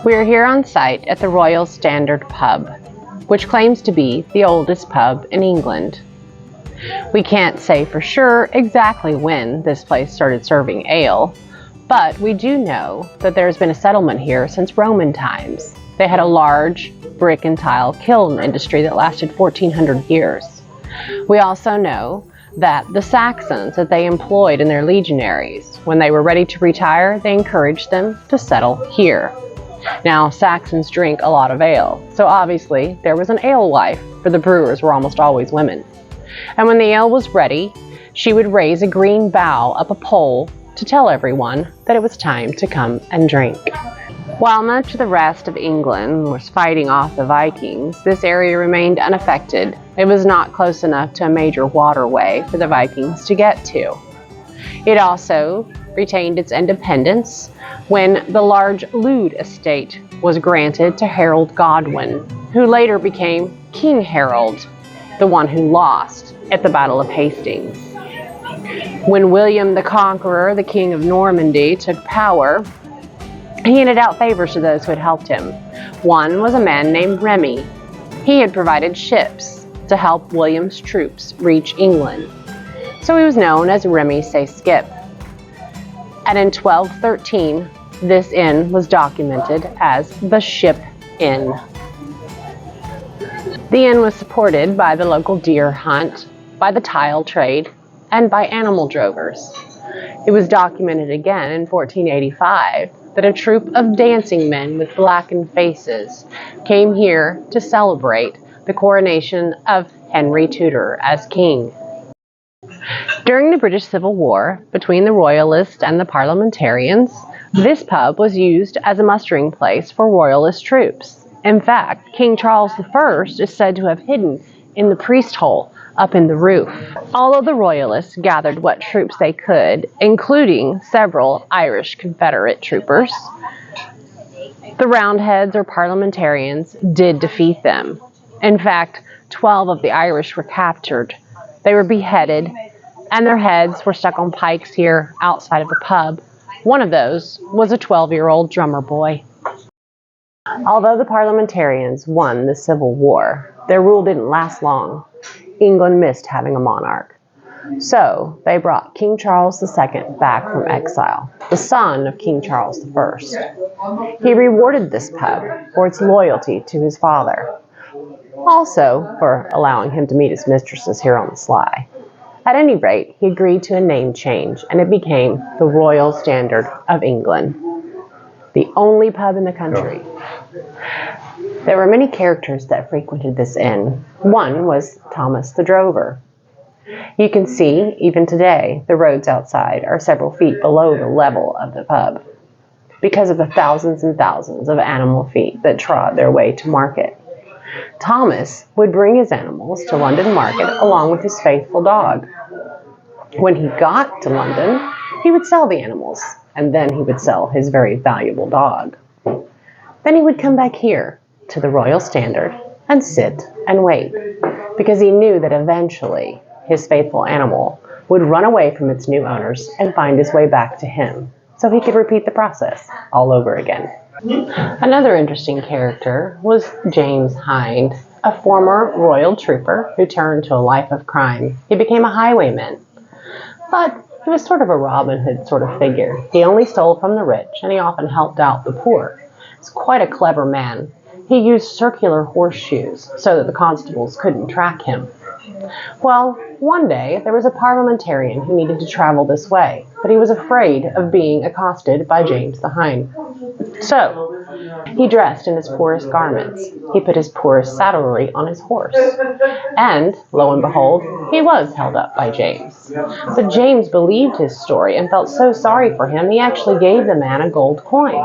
We are here on site at the Royal Standard Pub, which claims to be the oldest pub in England. We can't say for sure exactly when this place started serving ale, but we do know that there's been a settlement here since Roman times. They had a large brick and tile kiln industry that lasted 1400 years. We also know that the Saxons that they employed in their legionaries, when they were ready to retire, they encouraged them to settle here. Now, Saxons drink a lot of ale, so obviously there was an alewife, for the brewers were almost always women. And when the ale was ready, she would raise a green bough up a pole to tell everyone that it was time to come and drink. While much of the rest of England was fighting off the Vikings, this area remained unaffected. It was not close enough to a major waterway for the Vikings to get to. It also retained its independence when the large Lude estate was granted to Harold Godwin, who later became King Harold, the one who lost at the Battle of Hastings. When William the Conqueror, the King of Normandy, took power, he handed out favors to those who had helped him. One was a man named Remy. He had provided ships to help William's troops reach England, so he was known as Remy Say Skip. And in 1213, this inn was documented as the Ship Inn. The inn was supported by the local deer hunt, by the tile trade, and by animal drovers. It was documented again in 1485 that a troupe of dancing men with blackened faces came here to celebrate the coronation of Henry Tudor as king. During the British Civil War, between the Royalists and the Parliamentarians, this pub was used as a mustering place for Royalist troops. In fact, King Charles I is said to have hidden in the priest hole up in the roof. All of the Royalists gathered what troops they could, including several Irish Confederate troopers. The Roundheads or Parliamentarians did defeat them. In fact, 12 of the Irish were captured. They were beheaded, and their heads were stuck on pikes here outside of the pub. One of those was a 12-year-old drummer boy. Although the Parliamentarians won the Civil War, their rule didn't last long. England missed having a monarch. So they brought King Charles II back from exile, the son of King Charles I. He rewarded this pub for its loyalty to his father, also for allowing him to meet his mistresses here on the sly. At any rate, he agreed to a name change, and it became the Royal Standard of England, the only pub in the country. There were many characters that frequented this inn. One was Thomas the Drover. You can see, even today, the roads outside are several feet below the level of the pub because of the thousands and thousands of animal feet that trod their way to market. Thomas would bring his animals to London Market along with his faithful dog. When he got to London, he would sell the animals, and then he would sell his very valuable dog. Then he would come back here to the Royal Standard and sit and wait, because he knew that eventually his faithful animal would run away from its new owners and find his way back to him, so he could repeat the process all over again. Another interesting character was James Hind, a former royal trooper who turned to a life of crime. He became a highwayman, but he was sort of a Robin Hood sort of figure. He only stole from the rich, and he often helped out the poor. He was quite a clever man. He used circular horseshoes so that the constables couldn't track him. Well, one day there was a parliamentarian who needed to travel this way, but he was afraid of being accosted by James the Hind. So, he dressed in his poorest garments. He put his poorest saddlery on his horse. And, lo and behold, he was held up by James. But James believed his story and felt so sorry for him, he actually gave the man a gold coin.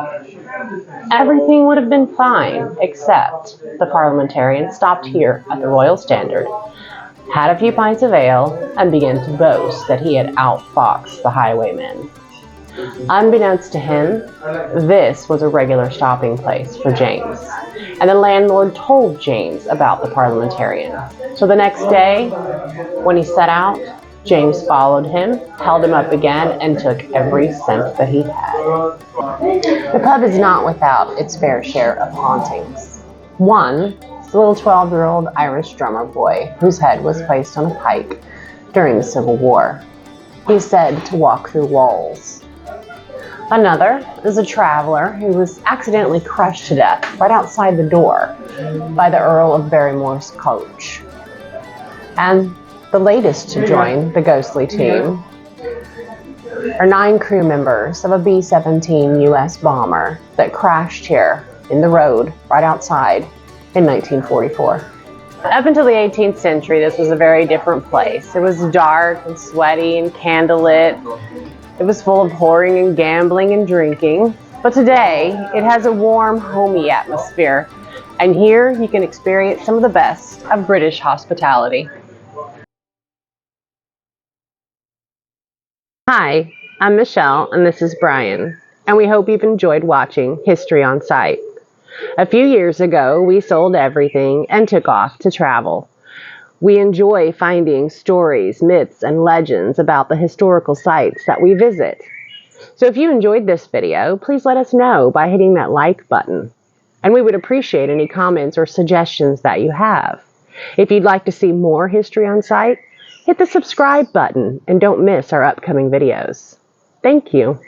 Everything would have been fine, except the parliamentarian stopped here at the Royal Standard, had a few pints of ale, and began to boast that he had outfoxed the highwaymen. Unbeknownst to him, this was a regular stopping place for James, and the landlord told James about the parliamentarian. So the next day, when he set out, James followed him, held him up again, and took every cent that he had. The pub is not without its fair share of hauntings. One is the little 12-year-old Irish drummer boy whose head was placed on a pike during the Civil War. He is said to walk through walls. Another is a traveler who was accidentally crushed to death right outside the door by the Earl of Barrymore's coach. And the latest to join the ghostly team are 9 crew members of a B-17 U.S. bomber that crashed here in the road right outside in 1944. Up until the 18th century, this was a very different place. It was dark and sweaty and candlelit. It was full of whoring and gambling and drinking. But today, it has a warm, homey atmosphere. And here, you can experience some of the best of British hospitality. Hi, I'm Michelle, and this is Brian. And we hope you've enjoyed watching History on Site. A few years ago, we sold everything and took off to travel. We enjoy finding stories, myths, and legends about the historical sites that we visit. So if you enjoyed this video, please let us know by hitting that like button. And we would appreciate any comments or suggestions that you have. If you'd like to see more History on Site, hit the subscribe button and don't miss our upcoming videos. Thank you.